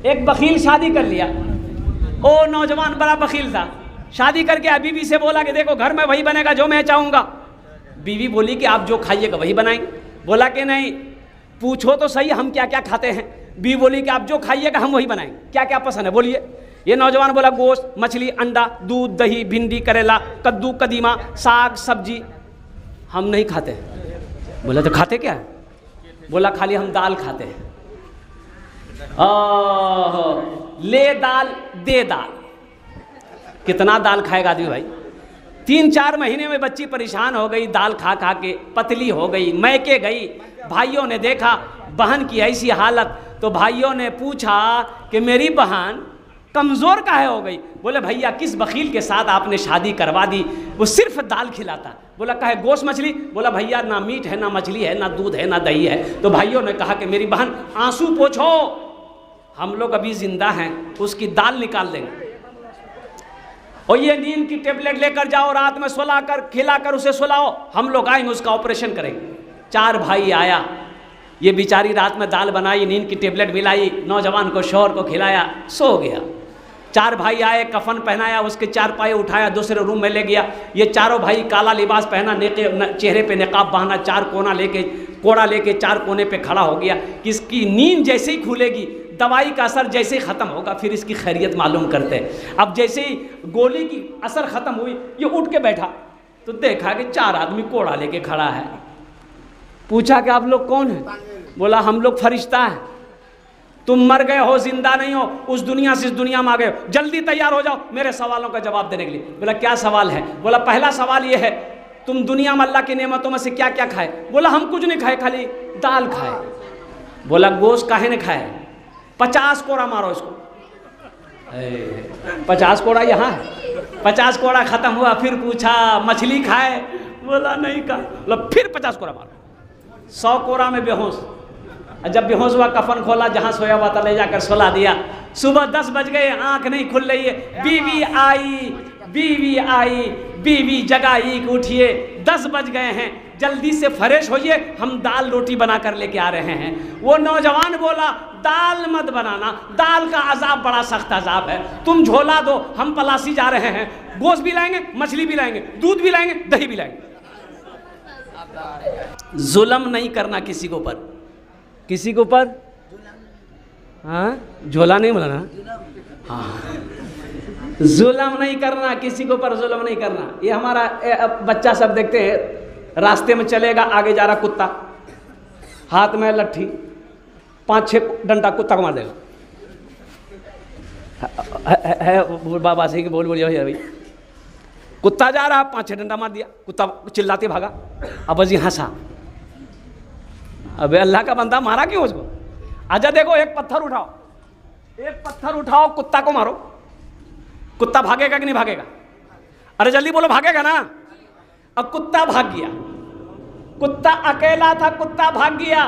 एक बखील शादी कर लिया, ओ नौजवान बड़ा बखील था, शादी करके बीवी से बोला कि देखो घर में वही बनेगा जो मैं चाहूँगा। बीवी बोली कि आप जो खाइएगा वही बनाएंगे। बोला कि नहीं, पूछो तो सही हम क्या क्या खाते हैं। बीवी बोली कि आप जो खाइएगा हम वही बनाएंगे, क्या क्या पसंद है बोलिए। ये नौजवान बोला गोश्त, मछली, अंडा, दूध, दही, भिंडी, करेला, कद्दू, कदीमा, साग, सब्जी हम नहीं खाते। बोला तो खाते क्या है? बोला खाली हम दाल खाते हैं। ले दाल दे दाल, कितना दाल खाएगा आदमी भाई। 3-4 महीने में बच्ची परेशान हो गई, दाल खा खा के पतली हो गई, मैके गई। भाइयों ने देखा बहन की ऐसी हालत, तो भाइयों ने पूछा कि मेरी बहन कमज़ोर काहे हो गई? बोले भैया किस बखील के साथ आपने शादी करवा दी, वो सिर्फ दाल खिलाता। बोला काहे, गोश्त मछली? बोला भैया ना मीट है, ना मछली है, ना दूध है, ना दही है। तो भाइयों ने कहा कि मेरी बहन आंसू पोंछो, हम लोग अभी जिंदा हैं, उसकी दाल निकाल देंगे, और ये नींद की टेबलेट लेकर जाओ, रात में सुला कर खिला कर उसे सुलाओ, हम लोग आएंगे उसका ऑपरेशन करेंगे। 4 भाई आया, ये बेचारी रात में दाल बनाई, नींद की टेबलेट मिलाई, नौजवान को शौहर को खिलाया, सो गया। 4 भाई आए, कफन पहनाया, उसके 4 पाए उठाया, दूसरे रूम में ले गया। ये चारों भाई काला लिबास पहना, चेहरे पे निकाब बांधा, 4 कोड़ा लेके 4 कोने पे खड़ा हो गया कि इसकी नींद जैसे ही खुलेगी, दवाई का असर जैसे ही ख़त्म होगा, फिर इसकी खैरियत मालूम करते हैं। अब जैसे ही गोली की असर ख़त्म हुई, ये उठ के बैठा तो देखा कि 4 आदमी कोड़ा लेके खड़ा है। पूछा कि आप लोग कौन हैं? बोला हम लोग फरिश्ता हैं, तुम मर गए हो, जिंदा नहीं हो, उस दुनिया से इस दुनिया में आ गए हो, जल्दी तैयार हो जाओ मेरे सवालों का जवाब देने के लिए। बोला क्या सवाल है? बोला पहला सवाल ये है, तुम दुनिया में अल्लाह की नेमतों में से क्या क्या खाए? बोला हम कुछ नहीं खाए, खाली दाल खाए। बोला गोश्त काहे ने खाए? 50 कोड़ा मारो इसको। 50 कोड़ा यहाँ है। 50 कोड़ा खत्म हुआ, फिर पूछा मछली खाए? बोला नहीं खाए। बोला फिर 50 कोड़ा मारो। 100 कोड़ा में बेहोश। जब बेहोश हुआ, कफन खोला, जहाँ सोया हुआ था ले जाकर सुला दिया। सुबह 10 बज गए, आंख नहीं खुल रही है। बीवी आई, बीवी जगाई कि उठिए, 10 बज गए हैं, जल्दी से फ्रेश होइए, हम दाल रोटी बना कर लेके आ रहे हैं। वो नौजवान बोला दाल मत बनाना, दाल का अजाब बड़ा सख्त अजाब है, तुम झोला दो, हम पलासी जा रहे हैं, गोश्त भी लाएंगे, मछली भी लाएंगे, दूध भी लाएंगे, दही भी लाएंगे। जुल्म नहीं करना किसी के ऊपर, किसी के ऊपर, हाँ झोला नहीं बोलना, हाँ जुल्म नहीं करना, किसी के ऊपर जुल्म नहीं करना। ये हमारा बच्चा सब देखते हैं, रास्ते में चलेगा, आगे जा रहा कुत्ता, हाथ में लट्ठी, 5-6 डंडा कुत्ता को मार देगा। है बाबा से बोल भाई, कुत्ता जा रहा, 5-6 डंडा मार दिया, कुत्ता चिल्लाते भागा। अब अजी हंसा, अबे अल्लाह का बंदा मारा क्यों उसको? आजा देखो, एक पत्थर उठाओ, कुत्ता को मारो, कुत्ता भागेगा कि नहीं भागेगा? अरे जल्दी बोलो, भागेगा ना? अब कुत्ता भाग गया, कुत्ता अकेला था, कुत्ता भाग गया।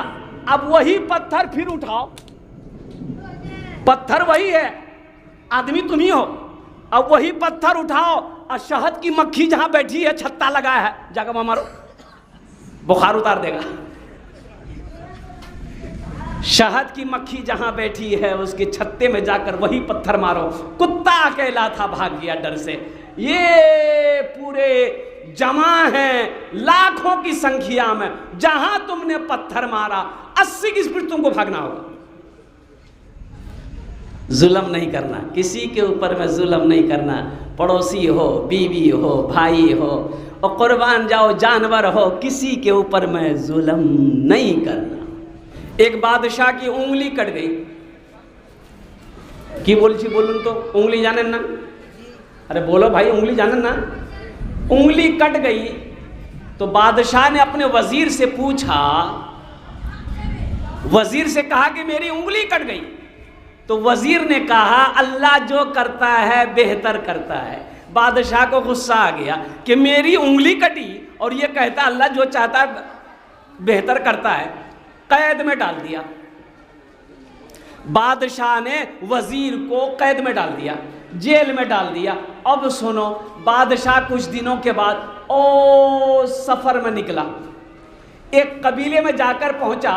अब वही पत्थर फिर उठाओ, पत्थर वही है, आदमी तुम ही हो। अब वही पत्थर उठाओ और शहद की मक्खी जहां बैठी है, छत्ता लगाया है, जाकर वहां मारो, बुखार उतार देगा। शहद की मक्खी जहां बैठी है, उसके छत्ते में जाकर वही पत्थर मारो। कुत्ता अकेला था, भाग गया डर से। ये पूरे जमा हैं लाखों की संख्या में, जहां तुमने पत्थर मारा 80 की स्पीड तुमको भागना होगा। जुल्म नहीं करना, किसी के ऊपर में जुल्म नहीं करना, पड़ोसी हो, बीवी हो, भाई हो, और कुर्बान जाओ जानवर हो, किसी के ऊपर में जुल्म नहीं करना। एक बादशाह की उंगली कट गई, की बोलूं तो उंगली जाने ना, अरे बोलो भाई, उंगली जाने ना, उंगली कट गई। तो बादशाह ने अपने वजीर से पूछा, वजीर से कहा कि मेरी उंगली कट गई। तो वजीर ने कहा अल्लाह जो करता है बेहतर करता है। बादशाह को गुस्सा आ गया कि मेरी उंगली कटी और ये कहता अल्लाह जो चाहता है बेहतर करता है। कैद में डाल दिया, बादशाह ने वजीर को कैद में डाल दिया, जेल में डाल दिया। अब सुनो, बादशाह कुछ दिनों के बाद सफर में निकला, एक कबीले में जाकर पहुंचा।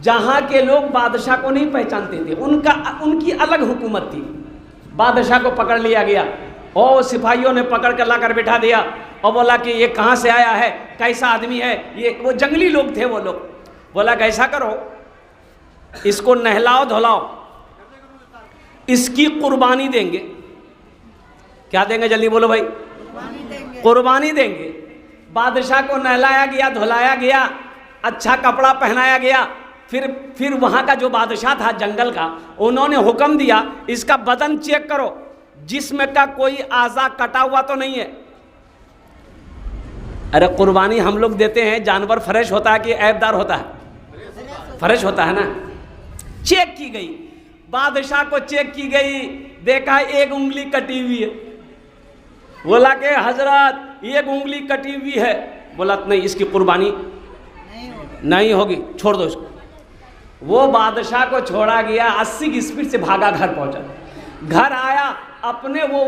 जहाँ के लोग बादशाह को नहीं पहचानते थे, उनकी अलग हुकूमत थी। बादशाह को पकड़ लिया गया और सिपाहियों ने पकड़ कर लाकर बिठा दिया और बोला कि ये कहाँ से आया है, कैसा आदमी है ये। वो जंगली लोग थे वो लोग। बोला कि ऐसा करो, इसको नहलाओ धुलाओ, इसकी कुर्बानी देंगे। क्या देंगे, जल्दी बोलो भाई। कुर्बानी देंगे। बादशाह को नहलाया गया, धुलाया गया, अच्छा कपड़ा पहनाया गया। फिर वहाँ का जो बादशाह था जंगल का, उन्होंने हुक्म दिया इसका बदन चेक करो, जिस्म का कोई आज़ा कटा हुआ तो नहीं है। अरे कुर्बानी हम लोग देते हैं, जानवर फ्रेश होता है कि ऐबदार होता है? फ्रेश होता है ना। चेक की गई, बादशाह को चेक की गई, देखा एक उंगली कटी हुई है। बोला कि हजरत एक उंगली कटी हुई है। बोला नहीं, इसकी कुर्बानी नहीं होगी, छोड़ दो इसको। वो बादशाह को छोड़ा गया, 80 की स्पीड से भागा, घर पहुंचा। घर आया, अपने वो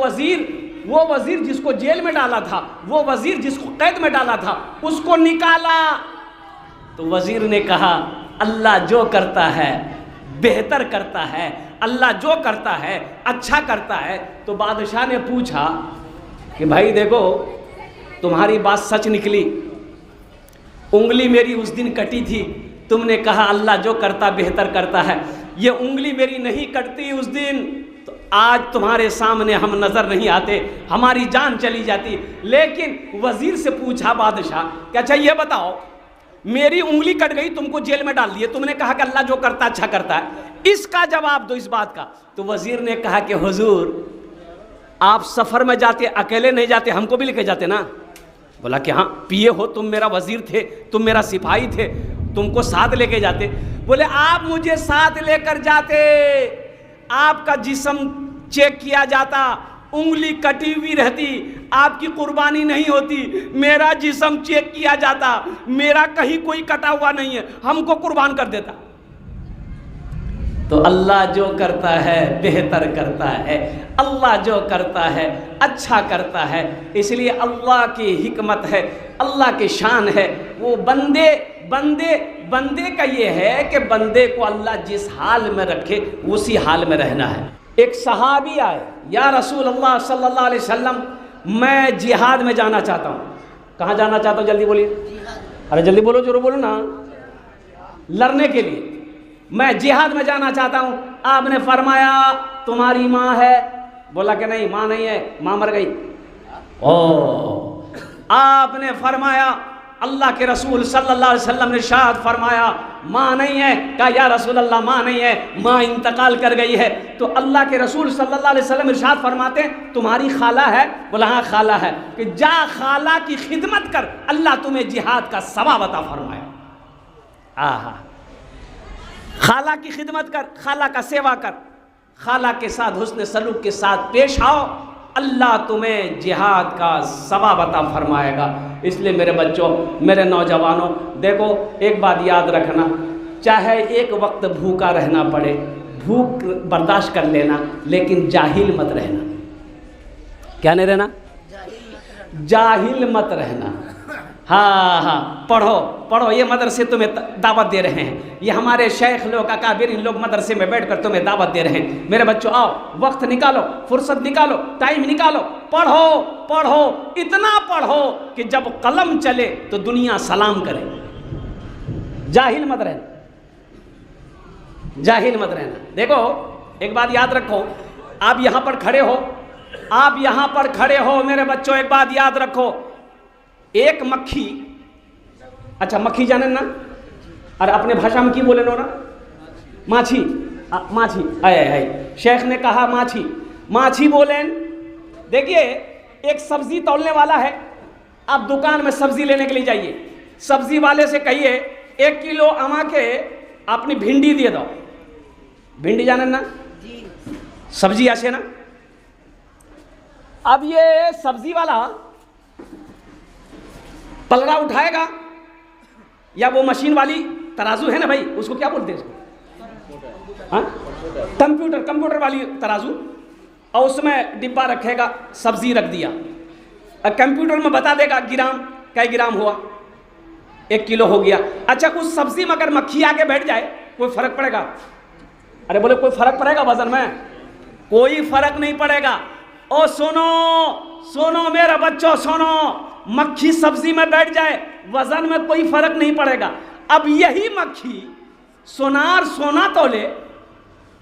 वजीर जिसको जेल में डाला था, वो वजीर जिसको कैद में डाला था, उसको निकाला। तो वजीर ने कहा अल्लाह जो करता है बेहतर करता है, अल्लाह जो करता है अच्छा करता है। तो बादशाह ने पूछा कि भाई देखो, तुम्हारी बात सच निकली, उंगली मेरी उस दिन कटी थी, तुमने कहा अल्लाह जो करता बेहतर करता है, ये उंगली मेरी नहीं कटती उस दिन, तो आज तुम्हारे सामने हम नज़र नहीं आते, हमारी जान चली जाती। लेकिन वजीर से पूछा बादशाह कि अच्छा ये बताओ, मेरी उंगली कट गई, तुमको जेल में डाल दिए, तुमने कहा कि अल्लाह जो करता अच्छा करता है, इसका जवाब दो इस बात का। तो वजीर ने कहा कि हुजूर आप सफ़र में जाते अकेले नहीं जाते, हमको भी लेके जाते ना। बोला कि हाँ, पिए हो, तुम मेरा वजीर थे, तुम मेरा सिपाही थे, तुमको साथ लेके जाते। बोले आप मुझे साथ लेकर जाते, आपका जिस्म चेक किया जाता, उंगली कटी हुई रहती, आपकी कुर्बानी नहीं होती, मेरा जिस्म चेक किया जाता, मेरा कहीं कोई कटा हुआ नहीं है, हमको कुर्बान कर देता। तो अल्लाह जो करता है बेहतर करता है, अल्लाह जो करता है अच्छा करता है। इसलिए अल्लाह की हिकमत है, अल्लाह की शान है। वो बंदे का ये है कि बंदे को अल्लाह जिस हाल में रखे उसी हाल में रहना है। एक सहाबी आए, या रसूल अल्लाह सल्लल्लाहु अलैहि वसल्लम, मैं जिहाद में जाना चाहता हूँ। कहाँ जाना चाहता हूँ, जल्दी बोलिए। अरे जल्दी बोलो, जोर बोलो ना। लड़ने के लिए मैं जिहाद में जाना चाहता हूँ। आपने फरमाया तुम्हारी माँ है? बोला कि नहीं, माँ नहीं है, माँ मर गई। आपने फरमाया, अल्लाह के रसूल सल्लल्लाहु अलैहि वसल्लम ने इरशाद फरमाया माँ नहीं है। कहा या रसूल अल्लाह माँ नहीं है, माँ इंतकाल कर गई है। तो अल्लाह के रसूल सल्लल्लाहु अलैहि वसल्लम इरशाद फरमाते हैं तुम्हारी खाला है? बोला हाँ खाला है। कि जा खाला की खिदमत कर, अल्लाह तुम्हें जिहाद का सवाब अता फरमाया। आहा, खाला की खिदमत कर, खाला का सेवा कर, खाला के साथ हुस्न सलूक के साथ पेश आओ, अल्लाह तुम्हें जिहाद का सवाब अता फरमाएगा। इसलिए मेरे बच्चों, मेरे नौजवानों, देखो एक बात याद रखना, चाहे एक वक्त भूखा रहना पड़े, भूख बर्दाश्त कर लेना, लेकिन जाहिल मत रहना। क्या नहीं रहना? जाहिल मत रहना। हाँ, पढ़ो, ये मदरसे तुम्हें दावत दे रहे हैं, ये हमारे शेख लोग अकाबिर इन लोग मदरसे में बैठकर तुम्हें दावत दे रहे हैं। मेरे बच्चों आओ, वक्त निकालो, फुर्सत निकालो, टाइम निकालो, पढ़ो, इतना पढ़ो कि जब कलम चले तो दुनिया सलाम करे। जाहिल मत रहना। देखो एक बात याद रखो, आप यहाँ पर खड़े हो मेरे बच्चों, एक बात याद रखो, एक मक्खी, अच्छा मक्खी जाने ना, अरे अपने भाषा में की बोले नो ना, माछी आए शेख ने कहा माछी बोले। देखिए एक सब्जी तौलने वाला है, आप दुकान में सब्जी लेने के लिए जाइए, सब्जी वाले से कहिए 1 किलो अमा के अपनी भिंडी दे दो। भिंडी जाने ना, सब्जी ऐसे ना। अब ये सब्जी वाला पलड़ा उठाएगा, या वो मशीन वाली तराजू है ना भाई, उसको क्या बोलते हैं इसको? हाँ, कंप्यूटर वाली तराजू, और उसमें डिब्बा रखेगा, सब्जी रख दिया, और कंप्यूटर में बता देगा कै ग्राम हुआ, 1 किलो हो गया। अच्छा उस सब्जी में अगर मक्खी आके बैठ जाए कोई फर्क पड़ेगा? अरे बोले कोई फर्क पड़ेगा वजन में? कोई फर्क नहीं पड़ेगा। ओ सुनो सुनो मेरा बच्चों सुनो, मक्खी सब्जी में बैठ जाए वजन में कोई फर्क नहीं पड़ेगा। अब यही मक्खी सोनार सोना तोले,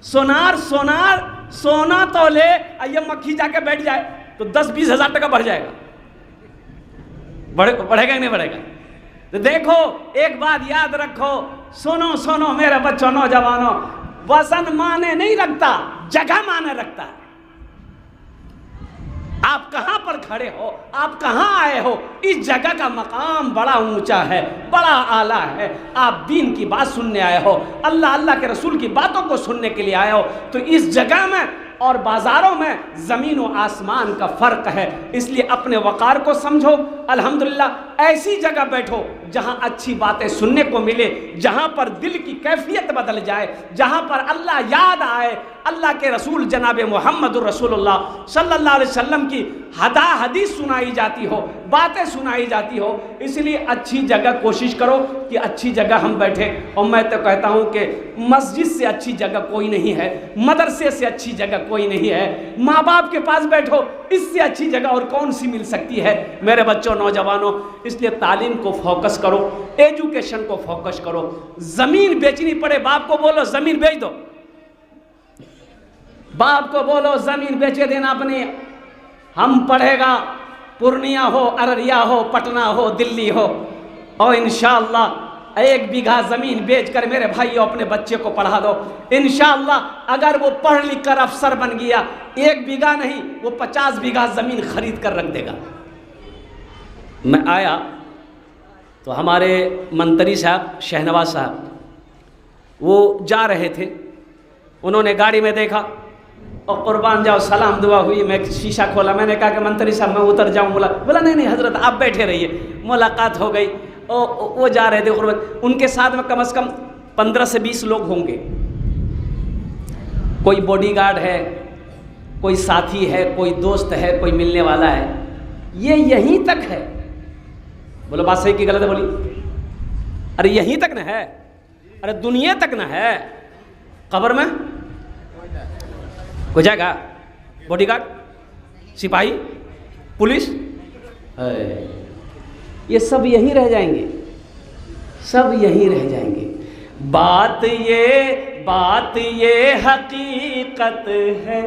सोनार सोनार सोना तोले, ये मक्खी जाके बैठ जाए तो 10-20 हज़ार टका बढ़ जाएगा। बढ़ेगा कि नहीं बढ़ेगा? तो देखो एक बात याद रखो, सुनो सुनो मेरे बच्चों नौजवानों, वजन माने नहीं रखता, जगह माने रखता है। आप कहां पर खड़े हो, आप कहां आए हो, इस जगह का मकाम बड़ा ऊंचा है, बड़ा आला है। आप दीन की बात सुनने आए हो, अल्लाह अल्लाह के रसूल की बातों को सुनने के लिए आए हो, तो इस जगह में और बाज़ारों में ज़मीन व आसमान का फ़र्क है। इसलिए अपने वक़ार को समझो। अल्हम्दुलिल्लाह ऐसी जगह बैठो जहाँ अच्छी बातें सुनने को मिले, जहाँ पर दिल की कैफियत बदल जाए, जहाँ पर अल्लाह याद आए, अल्लाह के रसूल जनाब मुहम्मदुर रसूलुल्लाह सल्लल्लाहु अलैहि वसल्लम की हदीस सुनाई जाती हो, बातें सुनाई जाती हो। इसलिए अच्छी जगह कोशिश करो कि अच्छी जगह हम बैठे। और मैं तो कहता हूँ कि मस्जिद से अच्छी जगह कोई नहीं है, मदरसे से अच्छी जगह कोई नहीं है, माँ बाप के पास बैठो, इससे अच्छी जगह और कौन सी मिल सकती है मेरे बच्चों नौजवानों। इसलिए तालीम को फोकस करो, एजुकेशन को फोकस करो। ज़मीन बेचनी पड़े बाप को बोलो ज़मीन बेच दो, बाप को बोलो ज़मीन बेचे देना अपनी, हम पढ़ेगा पूर्णिया हो, अररिया हो, पटना हो, दिल्ली हो, और इंशाअल्लाह 1 बीघा ज़मीन बेचकर मेरे भाइयों अपने बच्चे को पढ़ा दो। इंशाअल्लाह अगर वो पढ़ लिख कर अफसर बन गया, 1 बीघा नहीं वो 50 बीघा ज़मीन खरीद कर रख देगा। मैं आया तो हमारे मंत्री साहब शहनवाज साहब वो जा रहे थे, उन्होंने गाड़ी में देखा और कुर्बान जाओ सलाम दुआ हुई। मैं शीशा खोला, मैंने कहा कि मंत्री साहब मैं उतर जाऊँ? बोला नहीं नहीं हजरत आप बैठे रहिए। मुलाकात हो गई। वो जा रहे थे कुर्बान, उनके साथ में कम से कम 15 से 20 लोग होंगे। कोई बॉडीगार्ड है, कोई साथी है, कोई दोस्त है, कोई मिलने वाला है। ये यहीं तक है। बोलो बात सही की गलत है? बोली अरे यहीं तक ना है, अरे दुनिया तक ना है। कब्र में कोई जाएगा? बॉडीगार्ड, सिपाही, पुलिस, ये सब यहीं रह जाएंगे, सब यहीं रह जाएंगे। बात ये हकीकत है,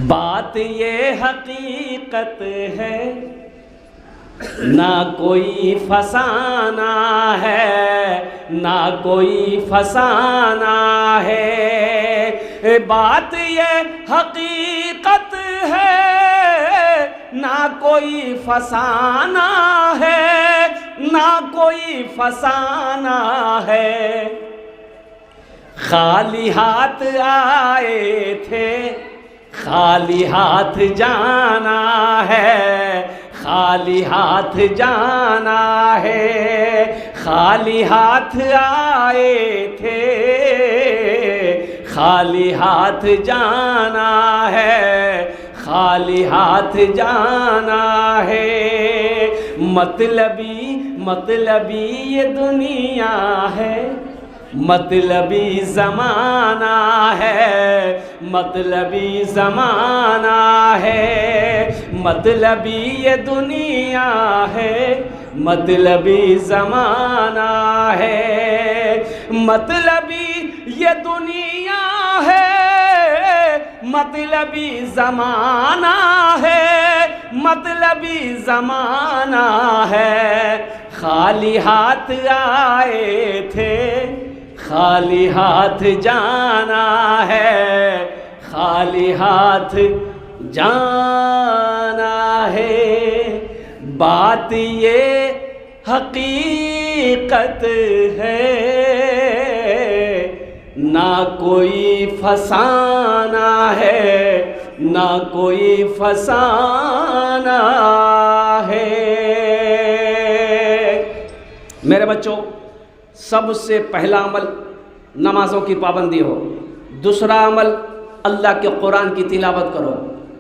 बात ये हकीकत है, ना कोई फसाना है, ना कोई फसाना है। बात ये हकीकत है, ना कोई फसाना है, ना कोई फसाना है। खाली हाथ आए थे, खाली हाथ जाना है, खाली हाथ जाना है। खाली हाथ आए थे, खाली हाथ जाना है, खाली हाथ जाना है। मतलबी ये दुनिया है, मतलबी ज़माना है, मतलबी ज़माना है। मतलबी ये दुनिया है, मतलबी ज़माना है। मतलबी ये दुनिया है, मतलबी ज़माना है, मतलबी ज़माना है। खाली हाथ आए थे, खाली हाथ जाना है, खाली हाथ जाना है। बात ये हकीकत है, ना कोई फसाना है, ना कोई फसाना है। मेरे बच्चों, सबसे पहला अमल नमाज़ों की पाबंदी हो। दूसरा अमल अल्लाह के कुरान की तिलावत करो।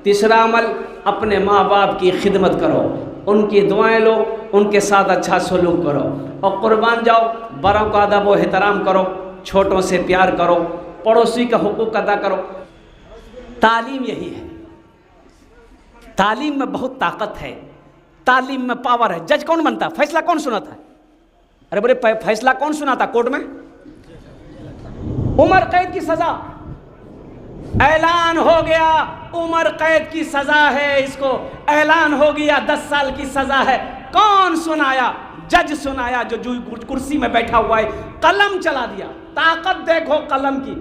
तीसरा अमल अपने माँ बाप की खिदमत करो, उनकी दुआएं लो, उनके साथ अच्छा सलूक करो और कुर्बान जाओ, बड़ों का अदब व एहतराम करो, छोटों से प्यार करो, पड़ोसी का हुकूक अदा करो। तालीम यही है, तालीम में बहुत ताकत है, तालीम में पावर है। जज कौन बनता, फैसला कौन सुनाता है? अरे बोले फैसला कौन सुनाता कोर्ट में? उम्र कैद की सजा, ऐलान हो गया उम्र कैद की सजा है, इसको ऐलान हो गया 10 साल की सजा है। कौन सुनाया? जज सुनाया, जो कुर्सी में बैठा हुआ है। कलम चला दिया। ताकत देखो कलम की,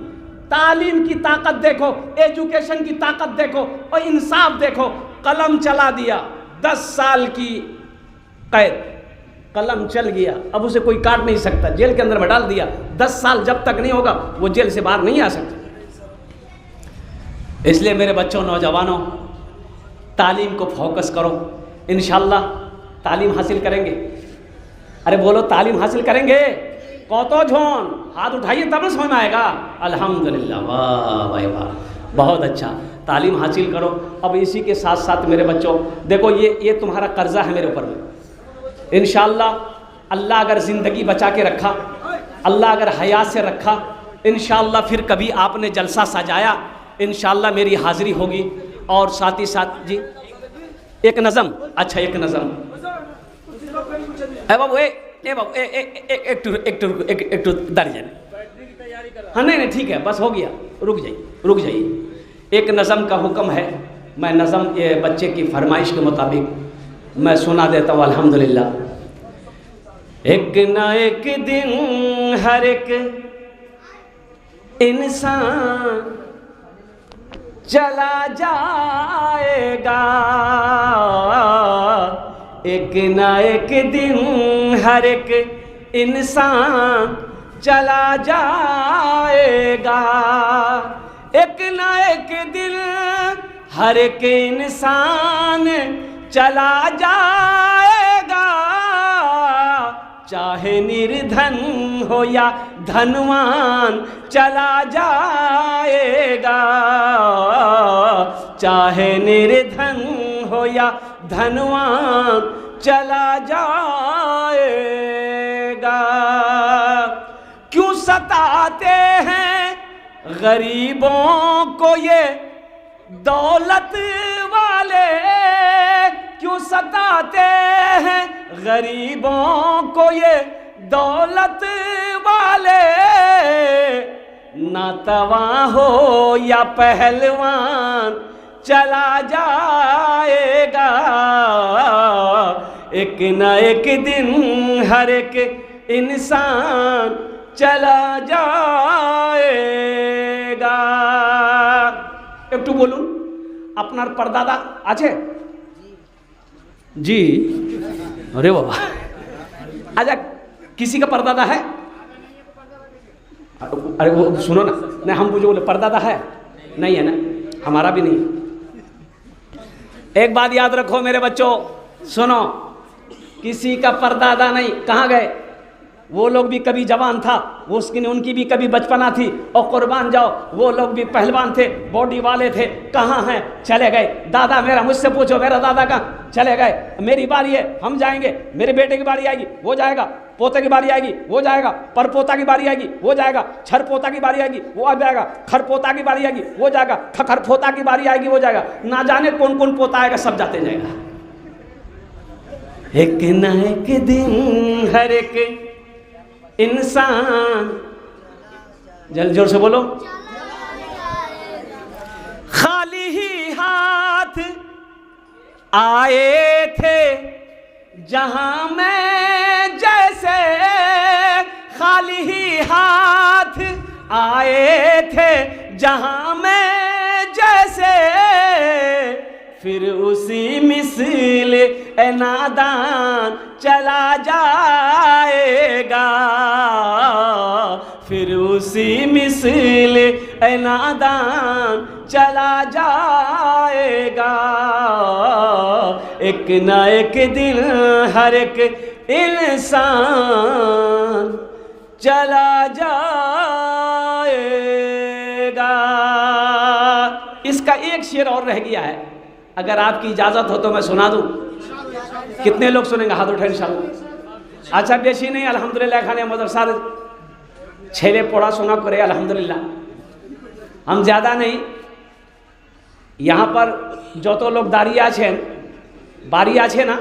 तालीम की ताकत देखो, एजुकेशन की ताकत देखो और इंसाफ देखो। कलम चला दिया, 10 साल की कैद, कलम चल गया, अब उसे कोई काट नहीं सकता, जेल के अंदर में डाल दिया। 10 साल जब तक नहीं होगा वो जेल से बाहर नहीं आ सकता। इसलिए मेरे बच्चों, नौजवानों, तालीम को फोकस करो। इंशाअल्लाह तालीम हासिल करेंगे। अरे बोलो तालीम हासिल करेंगे। कौतो झोन हाथ उठाइए तब समझ में आएगा। अल्हम्दुलिल्लाह, वाह भाई वाह, बहुत अच्छा। तालीम हासिल करो। अब इसी के साथ साथ मेरे बच्चों देखो, ये तुम्हारा कर्जा है मेरे ऊपर में। इंशाअल्लाह अल्लाह अगर ज़िंदगी बचा के रखा, अल्लाह अगर हयात से रखा, इंशाअल्लाह फिर कभी आपने जलसा सजाया, इंशाअल्लाह मेरी हाज़िरी होगी। और साथ ही साथ जी एक नज़म, अच्छा एक नज़म, ए बाबू एक दर्जन, हाँ नहीं ठीक है, बस हो गया, रुक जाइए। एक नज़म का हुक्म है, मैं नज़म ये बच्चे की फरमाइश के मुताबिक मैं सुना देता हूँ। अल्हम्दुलिल्लाह। एक ना एक दिन हर एक इंसान चला जाएगा, एक ना एक दिन हर एक इंसान चला जाएगा, एक ना एक दिन हर एक इंसान चला जाएगा, चाहे निर्धन हो या धनवान चला जाएगा, चाहे निर्धन हो या धनवान चला जाएगा। क्यों सताते हैं गरीबों को ये दौलत वाले, क्यों सताते हैं गरीबों को ये दौलत वाले, ना तवा हो या पहलवान चला जाएगा, एक न एक दिन हर एक इंसान चला जाएगा। একটু বলুন, আপনার পরদাদা আছে? जी, अरे बाबा, अच्छा किसी का परदादा है? अरे वो सुनो ना, नहीं हम मुझे बोले परदादा है, नहीं है ना, हमारा भी नहीं। एक बात याद रखो मेरे बच्चों, सुनो, किसी का परदादा नहीं। कहाँ गए वो लोग? भी कभी जवान था वो, उसकी उनकी भी कभी बचपना थी। और कुर्बान जाओ, वो लोग भी पहलवान थे, बॉडी वाले थे, कहाँ हैं? चले गए। दादा मेरा, मुझसे पूछो मेरा दादा कहाँ? चले गए। मेरी बारी है, हम जाएंगे, मेरे बेटे की बारी आएगी वो जाएगा, पोते की बारी आएगी वो जाएगा, परपोता की बारी आएगी वो जाएगा, छरपोता की बारी आएगी वो आ जाएगा, खरपोता की बारी आएगी वो जाएगा, खरपोता की बारी आएगी वो जाएगा, ना जाने कौन कौन पोता आएगा, सब जाते जाएगा। एक न एक दिन हर एक इंसान, जल जोर से बोलो, खाली ही हाथ आए थे जहां में जैसे, खाली ही हाथ आए थे जहां में जैसे, फिर उसी मिसल ए नादान चला जाएगा, फिर उसी मिसल ए नादान चला जाएगा, एक न एक दिन हर एक इंसान चला जाएगा। इसका एक शेर और रह गया है, अगर आपकी इजाज़त हो तो मैं सुना दूं। कितने लोग सुनेंगे? हाथ उठाए इंशाल्लाह। अच्छा बेशी नहीं अल्हम्दुलिल्लाह खाने मदरसा छेले पढ़ा सुना करे अल्हम्दुलिल्लाह। हम ज़्यादा नहीं, यहाँ पर जो तो लोग दारी आछेन बारी आछे ना,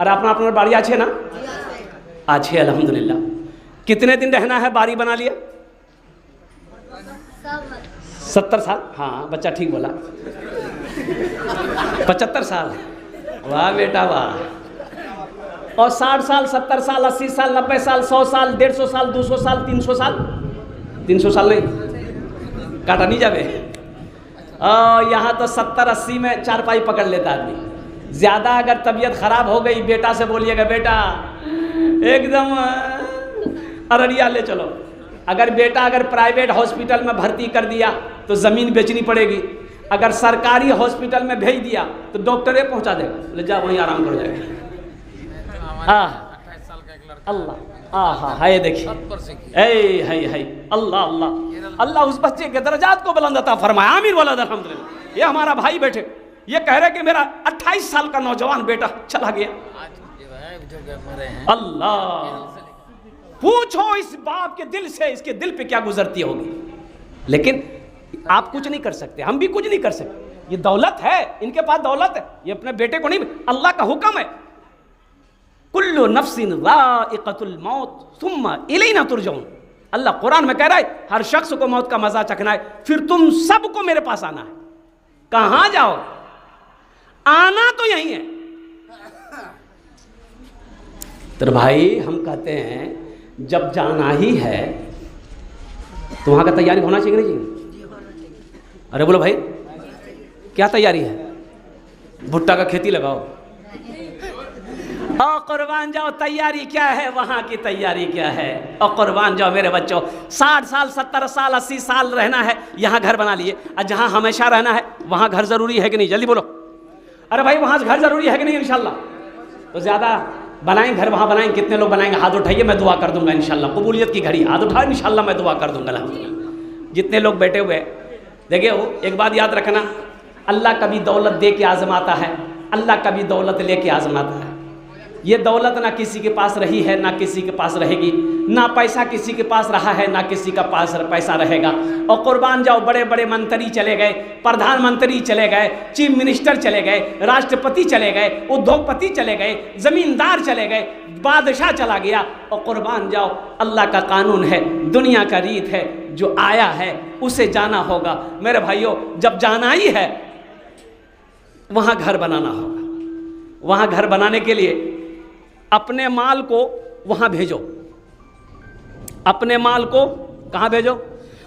और अपना अपना बारी आछे ना, आछे अल्हम्दुलिल्लाह। कितने दिन रहना है? बारी बना लिया 70 साल। हाँ बच्चा ठीक बोला, 75 साल। वाह बेटा वाह। और 60 साल, 70 साल, 80 साल, 90 साल, 100 साल, 150 साल, 200 साल, 300 साल, 300 साल नहीं, काटा नहीं जावे। यहाँ तो 70-80 में चारपाई पकड़ लेता आदमी। ज़्यादा अगर तबीयत ख़राब हो गई, बेटा से बोलिएगा बेटा एकदम अररिया ले चलो। अगर बेटा अगर प्राइवेट हॉस्पिटल में भर्ती कर दिया तो ज़मीन बेचनी पड़ेगी। अगर सरकारी हॉस्पिटल में भेज दिया तो डॉक्टरे पहुंचा देगा, ले जा वहीं आराम कर जाएगा। अल्लाह हाँ है, देखिए है अल्लाह अल्लाह अल्लाह उस बच्चे के दर्जात को बुलंद अता फरमाए। आमीन वाला अल्हम्दुलिल्लाह। ये हमारा भाई बैठे, ये कह रहे कि मेरा 28 साल का नौजवान बेटा चला गया। अल्लाह पूछो इस बाप के दिल से, इसके दिल पे क्या गुजरती होगी। लेकिन आप कुछ नहीं कर सकते, हम भी कुछ नहीं कर सकते। ये दौलत है, इनके पास दौलत है, ये अपने बेटे को नहीं, अल्लाह का हुक्म है कुल्लु नफ्सिन ज़ाइक़तुल मौत सुम्मा इलैना तुरजऊन। अल्लाह कुरान में कह रहा है हर शख्स को मौत का मजा चखना है, फिर तुम सबको मेरे पास आना है। कहां जाओ? आना तो यही है। तो भाई हम कहते हैं जब जाना ही है तो वहां का तैयारी होना चाहिए नहीं चाहिए? अरे बोलो भाई क्या तैयारी है? भुट्टा का खेती लगाओ और कुर्बान जाओ। तैयारी क्या है? वहाँ की तैयारी क्या है? और कुर्बान जाओ मेरे बच्चों। 60 साल, 70 साल, 80 साल रहना है, यहाँ घर बना लिए। और जहाँ हमेशा रहना है वहाँ घर ज़रूरी है कि नहीं? जल्दी बोलो। अरे भाई वहाँ घर ज़रूरी है कि नहीं? इंशाल्लाह तो ज़्यादा बनाएंगे घर, वहाँ बनाएंगे। कितने लोग बनाएंगे? हाथ उठाइए, मैं दुआ कर दूंगा इंशाल्लाह। कबूलियत की घड़ी, हाथ उठाओ, इंशाल्लाह मैं दुआ कर दूंगा अल्हम्दुलिल्लाह। जितने लोग बैठे हुए देखिए, वो एक बात याद रखना, अल्लाह कभी दौलत दे के आजमाता है, अल्लाह कभी दौलत ले के आजमाता है। ये दौलत ना किसी के पास रही है ना किसी के पास रहेगी, ना पैसा किसी के पास रहा है ना किसी का पास पैसा रहेगा। और कुर्बान जाओ बड़े बड़े मंत्री चले गए, प्रधानमंत्री चले गए, चीफ मिनिस्टर चले गए, राष्ट्रपति चले गए, उद्योगपति चले गए, ज़मींदार चले गए, बादशाह चला गया। और कुर्बान जाओ अल्लाह का कानून है, दुनिया का रीत है, जो आया है उसे जाना होगा। मेरे भाइयों जब जाना ही है वहाँ घर बनाना होगा। वहाँ घर बनाने के लिए अपने माल को वहाँ भेजो, अपने माल को कहाँ भेजो?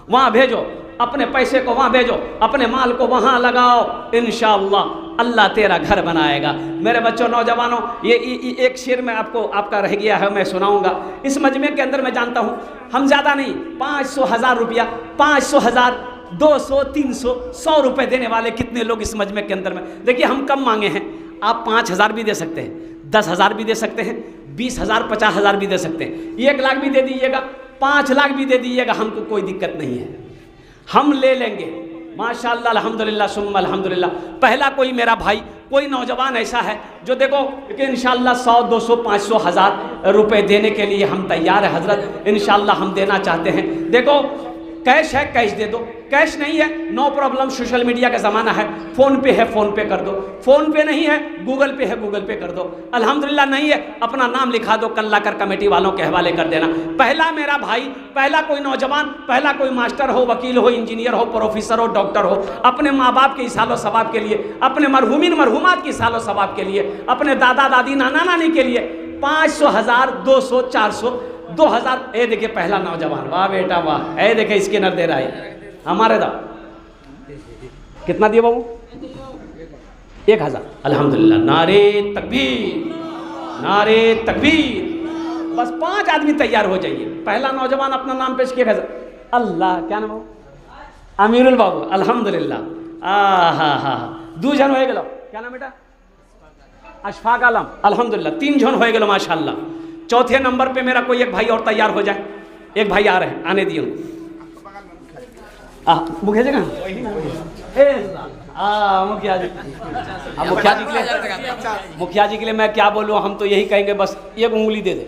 वहाँ भेजो, अपने पैसे को वहाँ भेजो, अपने माल को वहाँ लगाओ, इंशाअल्लाह अल्लाह तेरा घर बनाएगा। मेरे बच्चों नौजवानों, ये एक शेर में आपको आपका रह गया है, मैं सुनाऊंगा। इस मजमे के अंदर मैं जानता हूँ हम ज़्यादा नहीं, 500 हज़ार रुपया, 500 हज़ार, 200, 300, 100 रुपये देने वाले कितने लोग इस मजमे के अंदर में। देखिए हम कम मांगे हैं, आप 5,000 भी दे सकते हैं, 10,000 भी दे सकते हैं, 20,000, 50,000 भी दे सकते हैं, 1 लाख भी दे दीजिएगा, 5 लाख भी दे दीजिएगा, हमको कोई दिक्कत नहीं है, हम ले लेंगे माशाअल्लाह अल्हम्दुलिल्लाह सुम्मा अल्हम्दुलिल्लाह। पहला कोई मेरा भाई, कोई नौजवान ऐसा है जो देखो कि इंशाअल्लाह 100, 200, 500 हज़ार रुपये देने के लिए हम तैयार है हज़रत, इंशाअल्लाह हम देना चाहते हैं। देखो कैश है कैश दे दो, कैश नहीं है नो प्रॉब्लम, सोशल मीडिया का ज़माना है, फ़ोन पे है फ़ोन पे कर दो, फ़ोन पे नहीं है गूगल पे है गूगल पे कर दो, अल्हम्दुलिल्लाह नहीं है अपना नाम लिखा दो, कल्ला कर कमेटी वालों के हवाले कर देना। पहला मेरा भाई, पहला कोई नौजवान, पहला कोई मास्टर हो, वकील हो, इंजीनियर हो, प्रोफेसर हो, डॉक्टर हो, अपने माँ बाप के इसालो सवाब के लिए, अपने मरहूमिन मरहूमात के इसालो सवाब के लिए, अपने दादा दादी नाना नानी के लिए 500, 1000, 200, 400, 2000। ए देखिए पहला नौजवान, वाह बेटा वाह। ए देखिए इसके नर दे रहा है हमारे दा कितना दिया बाबू? 1000। अल्हम्दुलिल्लाह, नारे तकबीर, नारे तकबीर। बस 5 आदमी तैयार हो जाइए। पहला नौजवान अपना नाम पेश किया। अल्लाह क्या नाम? अमीरुल बाबू, अल्हम्दुलिल्लाह। हा दू जन हो गलो, क्या नाम बेटा? अशफाक आलम, अल्हम्दुलिल्लाह 3 जन हो गलो माशाअल्लाह। चौथे नंबर पे मेरा कोई एक भाई और तैयार हो जाए। एक भाई आ रहे हैं, आने दिए उनको। मुझे जगह मुखिया जी, अब मुखिया जी के लिए मैं क्या बोलूँ, हम तो यही कहेंगे बस एक उंगली दे दे,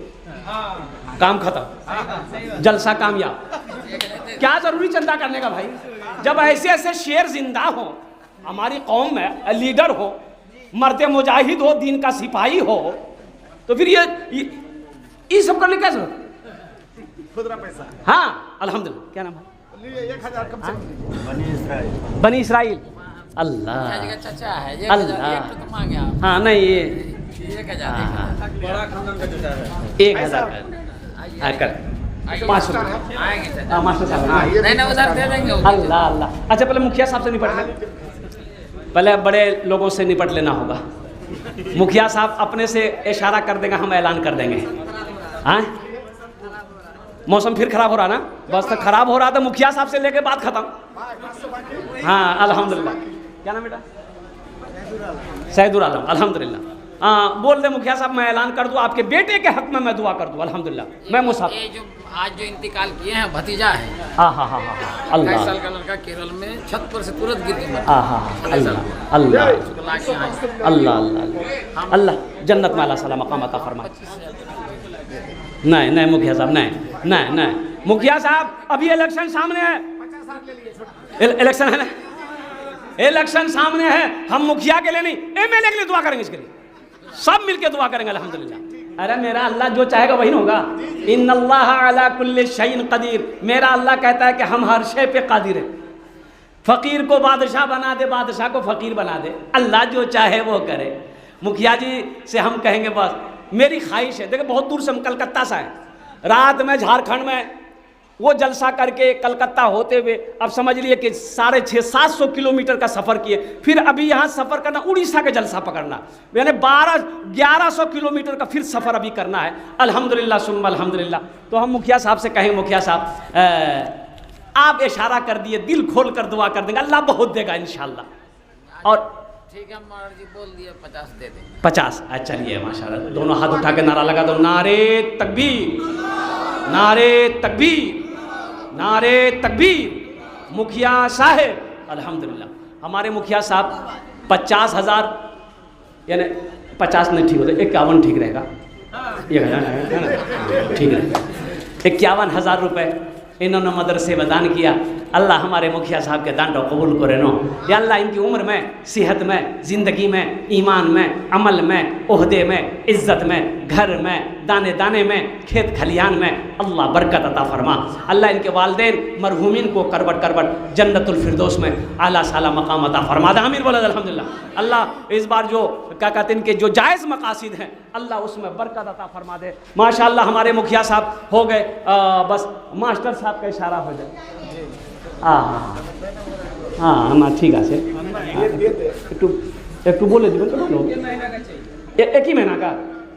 काम खत्म, जलसा कामयाब। क्या जरूरी चंदा करने का भाई, जब ऐसे ऐसे शेर जिंदा हो हमारी कौम में, लीडर हो, मर्द मुजाहिद हो, दीन का सिपाही हो, तो फिर ये सब करने कैसे? खुदरा पैसा। हाँ अल्हम्दुलिल्लाह। क्या नाम है? 1000 कम से कम। बनी इसराइल। अल्लाह चाचा है, अल्लाह। हाँ नहीं ये 1000 बड़ा खानदान का चाचा है। 1000 कर 500 आएंगे मास्टर साहब। नहीं उधर दे देंगे। अल्लाह अल्लाह। अच्छा पहले मुखिया साहब से निपट लें, पहले बड़े लोगों से निपट लेना होगा। मुखिया साहब अपने से इशारा कर देगा, हम ऐलान कर देंगे। हाँ मौसम फिर खराब हो रहा ना, बस तो खराब हो रहा था, मुखिया साहब से लेके बात खत्म। हाँ अल्हम्दुलिल्लाह। क्या नाम बेटा? सैदुल आलम। अल्हम्दुलिल्लाह। हाँ बोल दे मुखिया साहब, मैं ऐलान कर दूं आपके बेटे के हक में मैं दुआ कर दूं। अल्हम्दुलिल्लाह। मैं मुसाफिर, ये जो आज जो इंतकाल किए हैं भतीजा है, हाँ हाँ हाँ हाँ 28 अल्लाह साल का लड़का केरल में छत पर से तुरंत गिर गया। हाँ हाँ अल्लाह अल्लाह अल्लाह अल्लाह अल्लाह जन्नत में अल्लाह सलाम मकाम अता फरमा। नहीं मुखिया साहब, नहीं मुखिया साहब, अभी इलेक्शन सामने है, इलेक्शन है ना, इलेक्शन सामने है, हम मुखिया के लिए नहीं एमएलए के लिए दुआ करेंगे, इसके लिए सब मिलके दुआ करेंगे अल्हम्दुलिल्लाह। अरे मेरा अल्लाह जो चाहेगा वही ना होगा। इन्नल्लाह अला कुल्लि शैइन कदीर, मेरा अल्लाह कहता है कि हम हर शे पे कादिर है। फकीर को बादशाह बना दे, बादशाह को फकीर बना दे, अल्लाह जो चाहे वो करे। मुखिया जी से हम कहेंगे बस मेरी ख्वाहिश है, देखो बहुत दूर से हम कलकत्ता से आए, रात में झारखंड में वो जलसा करके कलकत्ता होते हुए अब समझ लिए कि 650-700 किलोमीटर का सफ़र किए, फिर अभी यहाँ सफ़र करना, उड़ीसा का जलसा पकड़ना, यानी 1200-1100 किलोमीटर का फिर सफ़र अभी करना है। अल्हम्दुलिल्लाह सुम्मा अल्हम्दुलिल्लाह। तो हम मुखिया साहब से कहें, मुखिया साहब आप इशारा कर दिए, दिल खोल कर दुआ कर देंगे, अल्लाह बहुत देगा इंशाअल्लाह। और ठीक है मौलाना जी बोल दिए 50 दे दें। 50 चलिए माशाल्लाह, दोनों हाथ उठा के नारा लगा दो, नारे तकबीर, नारे तकबीर, नारे तकबीर। मुखिया साहब अल्हम्दुलिल्लाह, हमारे मुखिया साहब 50,000 यानी 50 नहीं ठीक होता, 51 ठीक रहेगा, 1000 है ना, ठीक रहेगा। 51,000 रुपये इन्होंने मदरसे में दान किया। अल्लाह हमारे मुखिया साहब के दान को कबूल करे नो, या अल्लाह इनकी उम्र में, सेहत में, ज़िंदगी में, ईमान में, अमल में, ओहदे में, इज़्ज़त में, घर में, दाने दाने में, खेत खलियान में अल्लाह बरकत अता फरमा। अल्लाह इनके वालिदैन मरहूमिन को करबट करबट जन्नतुल फिरदौस में आला साला मकाम अता फरमा दे। आमीन बोला अल्हम्दुलिल्लाह। अल्लाह इस बार जो क्या कहते हैं इनके जो जायज़ मकासिद हैं अल्लाह उसमें बरकत अता फरमा दे। माशाअल्लाह हमारे मुखिया साहब हो गए, बस मास्टर साहब का इशारा हो जाए। हाँ ना ठीक है, एक बोले जीवन तो बोलो, एक ही महीना का,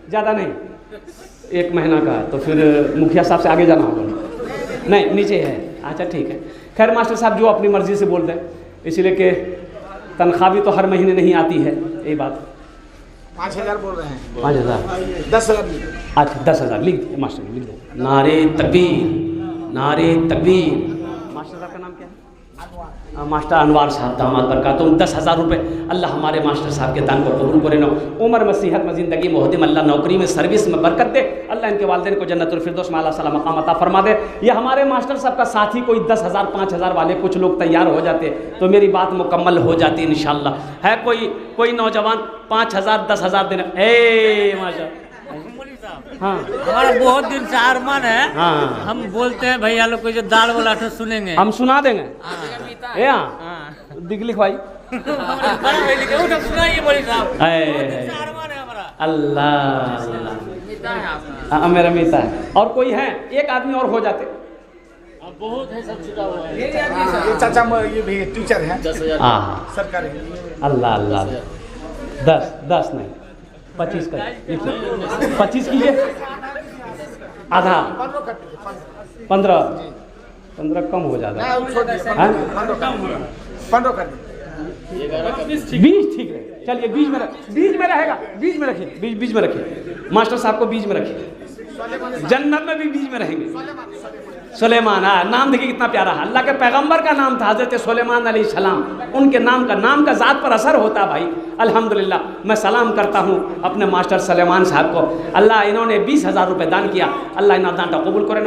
ज़्यादा नहीं, 1 महीना का, तो फिर मुखिया साहब से आगे जाना होगा। नहीं नीचे है, अच्छा ठीक है। खैर मास्टर साहब जो अपनी मर्ज़ी से बोल दें, इसलिए कि तनख्वाह भी तो हर महीने नहीं आती है, यही बात। 5000 बोल रहे हैं। 5000 10,000। अच्छा 10,000 लिख दिए मास्टर, लिख दो। नारे तकबीर, नारे तकबीर। मास्टर साहब का नाम क्या है? मास्टर अनवार साहब दामाद बरकातुहू। 10,000 रुपये अल्लाह हमारे मास्टर साहब के दान को कबूल करे नो, उम्र में, सेहत में, ज़िंदगी में, ओहदे में, अल्लाह नौकरी में, सर्विस में बरकत दे। अल्लाह इनके वालिदैन को जन्नतुल फिरदौस में आला साला मकाम अता फरमा दे। ये हमारे मास्टर साहब का साथी कोई 10,000 5,000 वाले कुछ लोग तैयार हो जाते तो मेरी बात मुकम्मल हो जाती इंशाअल्लाह। है कोई नौजवान 5,000 10,000 देना, ए माशा। हाँ हमारा बहुत दिन से अरमान है। हाँ हम बोलते हैं भैया लोग को जो दाल वाला तो सुनेंगे, हम सुना देंगे। ए हाँ हाँ। दिख लिखवाई सुनाइए बोली साहब, है अरमान है हमारा। अल्लाह मिता है आपका। मेरा मीता है। और कोई है, एक आदमी और हो जाते। बहुत है, सब छुटा हुआ है। ये चाचा ये भी टीचर हैं हाँ सरकारी। अल्लाह अल्लाह 10 नहीं 25 कर 25 कीजिए, आधा 15 कम हो जाता है। 15 कर दीजिए। 20 ठीक है, चलिए 20 में रहेगा, 20 में रखिए, 20 में रखिए। मास्टर साहब को 20 में रखिए, जन्नत में भी 20 में रहेंगे। सुलेमान। नाम देखिए कितना प्यारा है, अल्लाह के पैगंबर का नाम था हज़रत सुलेमान अलैहिस्सलाम। उनके नाम का ज़ात पर असर होता है भाई। अल्हम्दुलिल्लाह, मैं सलाम करता हूँ अपने मास्टर सुलेमान साहब को। अल्लाह इन्होंने 20,000 रुपये दान किया। अल्लाह इन्हें दान कबूल करे,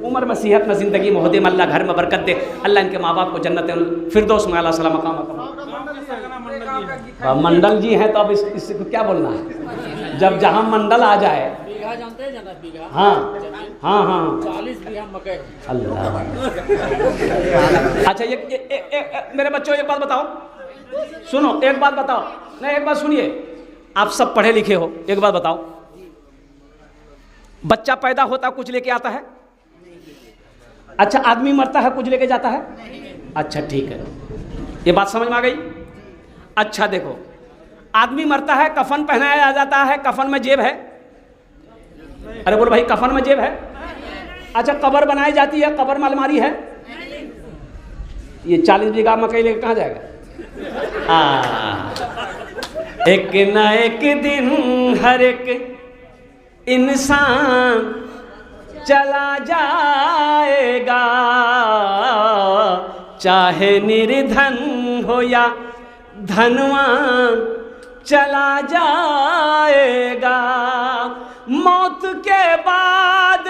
उम्र में सेहत में ज़िंदगी में होदे में अल्लाह घर में बरकत दे। अल्लाह इनके माँ बाप को जन्नत फिरदौस में अल्लाह सलाम मकाम। मंडल जी हैं तो अब इसको क्या बोलना है, जब जहाँ मंडल आ जाए। बीघा जानते हैं जना, बीघा? हाँ हाँ हाँ 40 बीघा मकई। अल्लाह। अच्छा मेरे बच्चों एक बात बताओ, सुनो एक बात बताओ, नहीं एक बात सुनिए, आप सब पढ़े लिखे हो, एक बात बताओ, बच्चा पैदा होता कुछ लेके आता है? अच्छा, आदमी मरता है कुछ लेके जाता है? अच्छा ठीक है, ये बात समझ में आ गई। अच्छा देखो, आदमी मरता है, कफन पहनाया जाता है, कफन में जेब है? अरे बोल भाई, कफन में जेब है? अच्छा, कब्र बनाई जाती है, कब्र में अलमारी है? ये 40 बीघा मकई लेके कहाँ जाएगा? एक न एक दिन हर एक इंसान चला जाएगा, चाहे निर्धन हो या धनवान चला जाएगा। मौत के बाद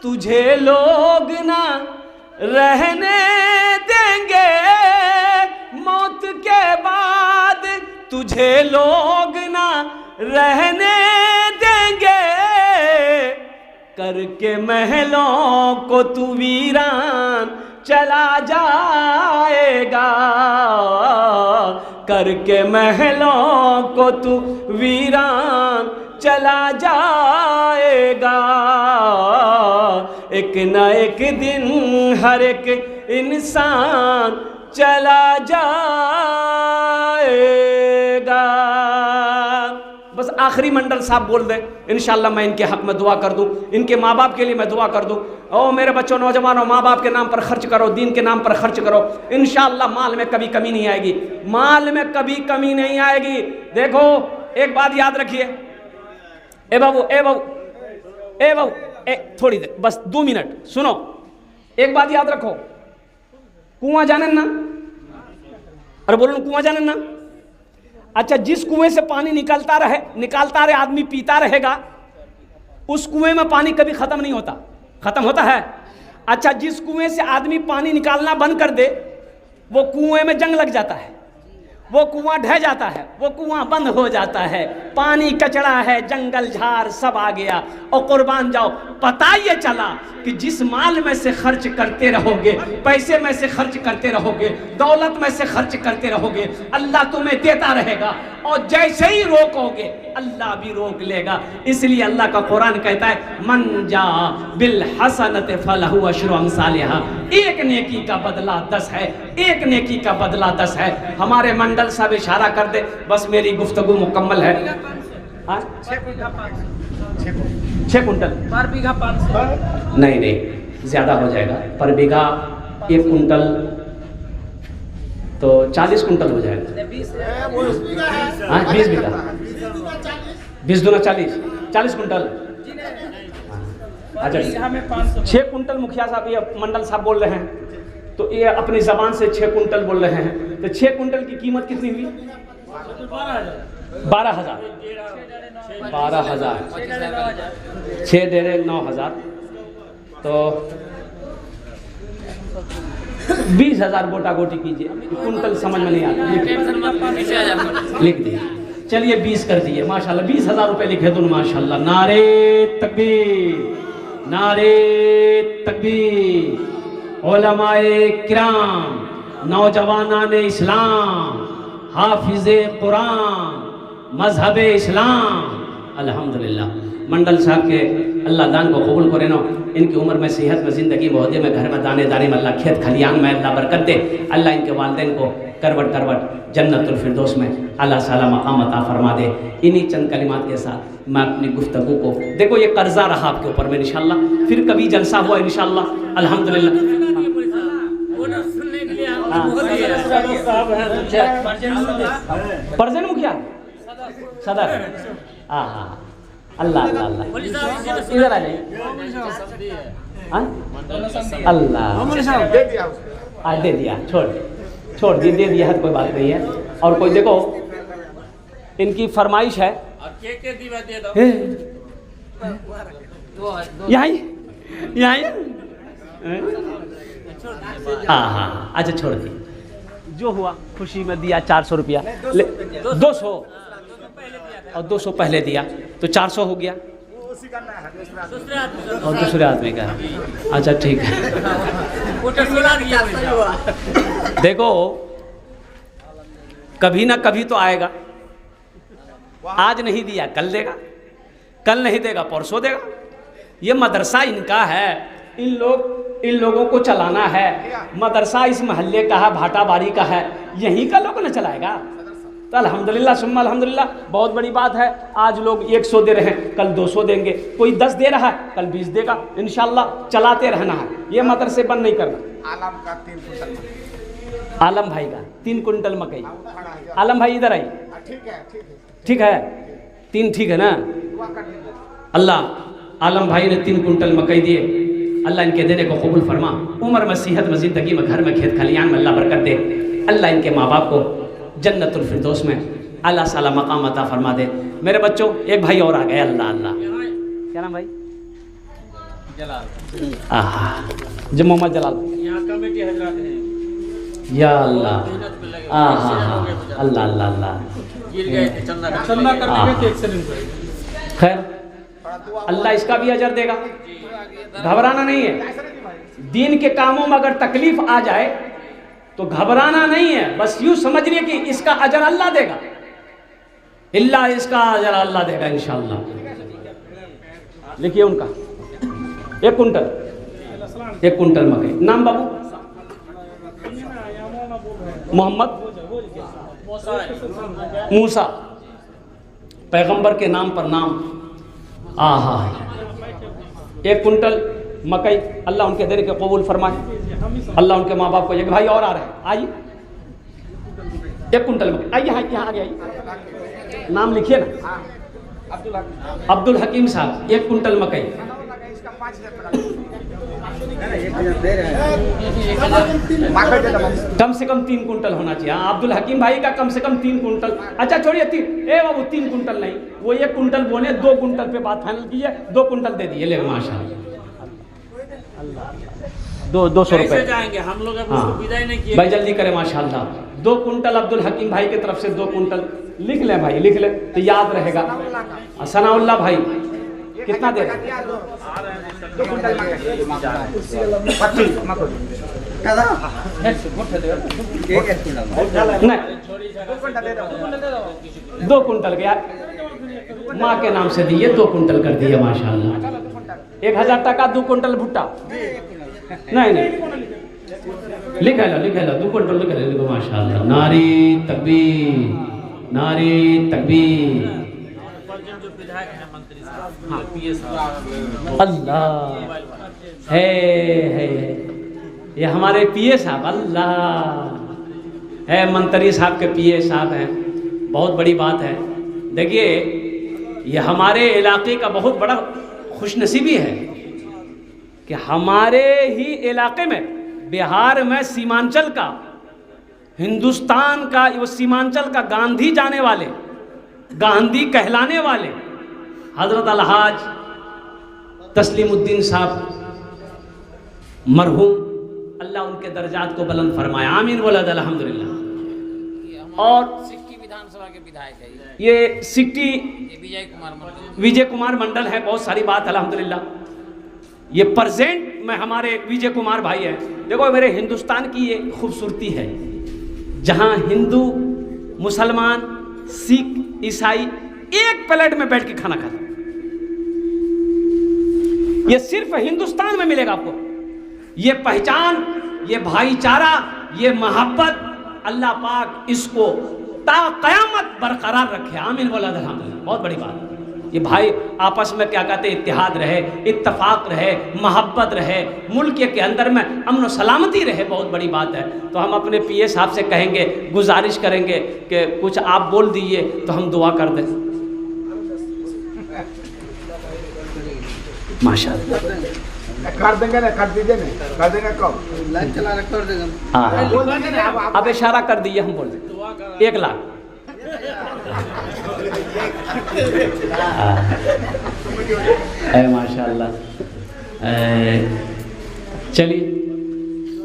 तुझे लोग ना रहने देंगे, मौत के बाद तुझे लोग ना रहने देंगे, करके महलों को तू वीरान चला जाएगा, करके महलों को तू वीरान चला जाएगा। एक न एक दिन हर एक इंसान चला जाएगा। बस आखिरी मंडल साहब बोल दे, इंशाअल्लाह मैं इनके हक में दुआ कर दूं, इनके माँ बाप के लिए मैं दुआ कर दूं। ओ मेरे बच्चों, नौजवानों, माँ बाप के नाम पर खर्च करो, दीन के नाम पर खर्च करो, इंशाअल्लाह माल में कभी कमी नहीं आएगी, माल में कभी कमी नहीं आएगी। देखो एक बात याद रखिए, ए बाबू ए बाबू ए बाबू थोड़ी देर, बस 2 मिनट सुनो, एक बात याद रखो, कुआं जाने ना? अरे बोलो कुआं जाने ना? अच्छा, जिस कुएं से पानी निकलता रहे आदमी पीता रहेगा, उस कुएं में पानी कभी खत्म नहीं होता, खत्म होता है? अच्छा, जिस कुएं से आदमी पानी निकालना बंद कर दे, वो कुएं में जंग लग जाता है, वो कुआं ढह जाता है, वो कुआं बंद हो जाता है, पानी कचड़ा है, जंगल झाड़ सब आ गया। और कुर्बान जाओ, पता ये चला कि जिस माल में से खर्च करते रहोगे, पैसे में से खर्च करते रहोगे, दौलत में से खर्च करते रहोगे, अल्लाह तुम्हें देता रहेगा, और जैसे ही रोकोगे अल्लाह भी रोक लेगा। इसलिए अल्लाह का कुरान कहता है, मन जा बिल हसनत फलहु अशरु अमसालिहा, एक नेकी का बदला 10 है, एक नेकी का बदला 10 है। हमारे मंडल साहब इशारा कर दे, बस मेरी गुफ्तगू मुकम्मल है। 6 कुंटल पर बीघा 500। नहीं ज़्यादा हो जाएगा, पर बीघा 1 कुंटल तो 40 कुंटल हो जाएगा। 20 बीघा 20 दूना 40 कुंटल। अच्छा, 6 कुंटल मुखिया साहब ये मंडल साहब बोल रहे हैं, तो ये अपनी ज़बान से 6 कुंटल बोल रहे हैं, तो 6 कुंटल की कीमत कितनी हुई? 12,000। 6 डेढ़ 9,000, तो 20,000 गोटा गोटी कीजिए, कुंटल समझ में नहीं आता, लिख दिए। चलिए 20 कर दिए, माशाल्लाह 20,000 रुपये लिखे दो, माशाल्लाह। नारे तकबीर, नारे तकबीर। उलमाए किराम, नौजवानान इस्लाम, हाफिज़े कुरान, मजहब इस्लाम, अल्हम्दुलिल्लाह। मंडल साहब के अल्लाह दान को कबूल करे नो, इनकी उम्र में सेहत में ज़िंदगी में में घर में दाने दाने में अल्लाह खेत खलियान में अल्लाह बरकत दे। अल्लाह इनके वालिदैन को करवट करवट जन्नतुल फिरदौस में अल्लाह साला मकाम अता फरमा दे। इन्हीं चंद कलिमात के साथ मैं अपनी गुफ्तगू को, देखो ये कर्जा रहा आपके ऊपर में, इंशाल्लाह फिर कभी जलसा हुआ इंशाल्लाह, अल्हम्दुलिल्लाह। परजन मुखिया सदर, हाँ अल्लाह अल्लाह अल्लाह, इधर आ जाइए। हाँ? अल्लाह दे दिया उसको। आज दे दिया, छोड़ दे दिया है तो कोई बात नहीं है। और कोई देखो इनकी फरमाइश है और के दीवा दे दो। यहाँ हाँ अच्छा छोड़ दी। जो हुआ खुशी में दिया 400 रुपया, 200 और 200 पहले दिया तो 400 हो गया उसी का ना है, और दूसरे आदमी का। अच्छा ठीक है। देखो कभी ना कभी तो आएगा। आज नहीं दिया कल देगा, कल नहीं देगा परसों देगा। ये मदरसा इनका है, इन लोगों को चलाना है। मदरसा इस मोहल्ले का है, भाटाबारी का है, यहीं का लोग न चलाएगा। तो अल्हम्दुलिल्लाह सुम्मा अल्हम्दुलिल्लाह, बहुत बड़ी बात है। आज लोग 100 दे रहे हैं, कल 200 देंगे, कोई 10 दे रहा है, कल 20 देगा। इंशाल्लाह चलाते रहना है, ये मदरसे बंद नहीं करना। आलम का 3 कुंटल आलम भाई का 3 कुंटल मकई। आलम भाई इधर आई। ठीक है ठीक है 3 ठीक है ना। अल्लाह आलम भाई ने 3 कुंटल मकई दिए, अल्लाह इनके देने को कबूल फरमा। उम्र में सेहत में ज़िंदगी में घर में खेत खलियान में अल्लाह बरकत दे। अल्लाह इनके माँ बाप को जन्नतुल फिरदौस में अल्लाह साला मकाम अता फरमा दे। मेरे बच्चों एक भाई और आ गए। अल्लाह अल्लाह क्या नाम भाई? जलाल। जो मोहम्मद जलाल यहाँ कमेटी हजरात हैं। या अल्लाह अल्लाह अल्लाह अल्लाह गिर गए थे चंदा करने के एक्सीडेंट। खैर अल्लाह इसका भी अजर देगा, घबराना नहीं है। दीन के कामों में अगर तकलीफ आ जाए तो घबराना नहीं है, बस यूं समझिए कि इसका अजर अल्लाह देगा। इल्ला इसका अजर अल्लाह देगा इंशाअल्लाह। लिखिए उनका 1 कुंटल मकई। नाम बाबू? मोहम्मद मूसा, पैगंबर के नाम पर नाम। आहा 1 कुंटल मकई, अल्लाह उनके देने के कबूल फरमाए। अल्लाह उनके माँ बाप को। एक भाई और आ रहे हैं, आइए। 1 कुंटल मकई, आइए यहाँ आगे आइए। नाम लिखिए ना, अब्दुल हकीम साहब। 1 कुंटल मकई। कम से कम 3 कुंटल होना चाहिए। हाँ अब्दुल हकीम भाई का कम से कम 3 कुंटल। अच्छा छोड़िए 3, ए बाबू 3 कुंटल नहीं, वो 1 कुंटल बोले 2 कुंटल पे बात फाइनल कीजिए। 2 कुंटल दे दिए। ले माशाअल्लाह 200 रुपये जाएंगे हम लोग। हाँ विदाई नहीं किए भाई, जल्दी करें माशाअल्लाह। 2 कुंटल अब्दुल हकीम भाई की तरफ से 2 कुंटल लिख लें भाई, लिख लें तो याद रहेगा। सनाउल्लाह भाई कितना दे रहे? 2 कुंटल नहीं 2 कुंटल के यार माँ के नाम से दिए, 2 कुंटल कर दिए माशाअल्लाह। 1000 टका 2 कुंटल भुट्टा। नहीं लिख लो 2 कुंटल लिख लो माशाअल्लाह। नारी तकबीर, नारी तकबीर। जो विधायक हैं मंत्री साहब, पीएस साहब, अल्लाह है ये हमारे पीए साहब। अल्लाह है, मंत्री साहब के पीए साहब हैं। बहुत बड़ी बात है। देखिए ये हमारे इलाके का बहुत बड़ा खुशनसीबी है कि हमारे ही इलाके में, बिहार में सीमांचल का, हिंदुस्तान का, वो सीमांचल का गांधी जाने वाले, गांधी कहलाने वाले हजरत अलहाज तस्लीमुद्दीन साहब मरहूम, अल्लाह उनके दर्जात को बुलंद फरमाए। आमीन बोला अल्हम्दुलिल्लाह। और सिक्की विधानसभा के विधायक है ये सिक्टी विजय विजय कुमार मंडल। कुमार मंडल है। बहुत सारी बात अल्हम्दुलिल्लाह। ये प्रेजेंट में हमारे विजय कुमार भाई हैं। देखो मेरे हिंदुस्तान की ये खूबसूरती है, जहाँ हिंदू, मुसलमान, सिख, ईसाई एक प्लेट में बैठ के खाना खाता। ये सिर्फ हिंदुस्तान में मिलेगा आपको। ये पहचान, ये भाईचारा, ये मोहब्बत, अल्लाह पाक इसको ता क़यामत बरकरार रखे। आमीन बोला अल्हम्दुलिल्लाह। बहुत बड़ी बात। ये भाई आपस में क्या कहते हैं, इत्तेहाद रहे, इत्तफाक रहे, मोहब्बत रहे, मुल्क के अंदर में अमन और सलामती रहे। बहुत बड़ी बात है। तो हम अपने पीए साहब से कहेंगे, गुजारिश करेंगे कि कुछ आप बोल दीजिए तो हम दुआ कर दें। माशाअल्लाह कर देंगे ना, कर दीजिए ना, कर देंगे कब? लाइन चला रहे कर देगा। हाँ हाँ बोल दीजिए ना, अब इशारा कर दिए हम बोल दें 1 लाख। माशाल्लाह। चलिए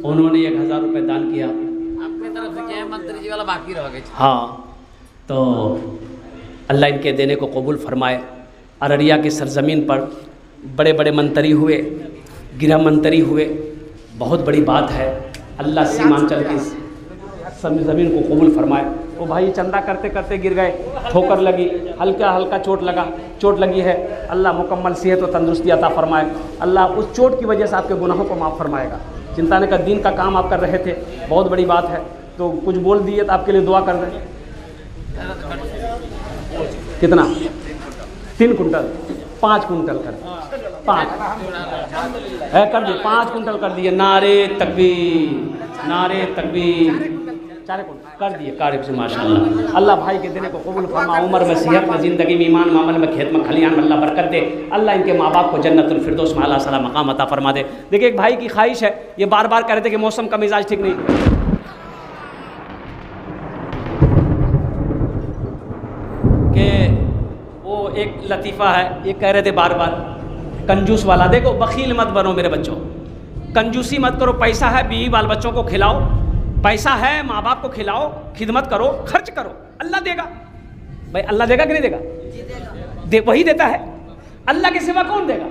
उन्होंने 1000 रुपये दान किया अपनी तरफ से क्या है, मंत्री जी वाला बाकी रह गए। हाँ, तो अल्लाह इनके देने को कबूल फरमाए। अररिया की सरज़मीन पर बड़े बड़े मंत्री हुए, गृह मंत्री हुए, बहुत बड़ी बात है। अल्लाह सीमांचल की ज़मीन को कबूल फरमाए। वो भाई चंदा करते करते गिर गए, ठोकर लगी, हल्का हल्का चोट लगी है। अल्लाह मुकम्मल सेहत और तंदुरुस्ती अता फरमाए। अल्लाह उस चोट की वजह से आपके गुनाहों को माफ़ फरमाएगा। चिंता नहीं कर, दीन का काम आप कर रहे थे, बहुत बड़ी बात है। तो कुछ बोल दिए तो आपके लिए दुआ कर दें। कितना? 3 कुंटल, 5 कुंटल कर 5 कर दिए, 5 कुंटल कर दिए। नारे तकबीर, नारे तकबीर। 4 कुंटल कर दिए कारब से माशाल्लाह। अल्लाह भाई के देने को कबूल फरमा। उम्र में, सेहत में, ज़िंदगी में, ईमान मामल में, खेत में, खलियान में अल्लाह बरकत दे। अल्लाह इनके माँ बाप को जन्नतुल फिरदौस में आला सला मकाम अता फरमा दे। देखिए एक भाई की ख्वाहिश है, ये बार बार कह रहे थे कि मौसम का मिजाज ठीक नहीं, कि वो एक लतीफ़ा है, ये कह रहे थे बार बार कंजूस वाला। देखो बखील मत बनो मेरे बच्चों, कंजूसी मत करो। पैसा है, बीवी बाल बच्चों को खिलाओ, पैसा है, माँ बाप को खिलाओ, खिदमत करो, खर्च करो, अल्लाह देगा। भाई अल्लाह देगा कि नहीं देगा? वही देता है, अल्लाह के सिवा कौन देगा?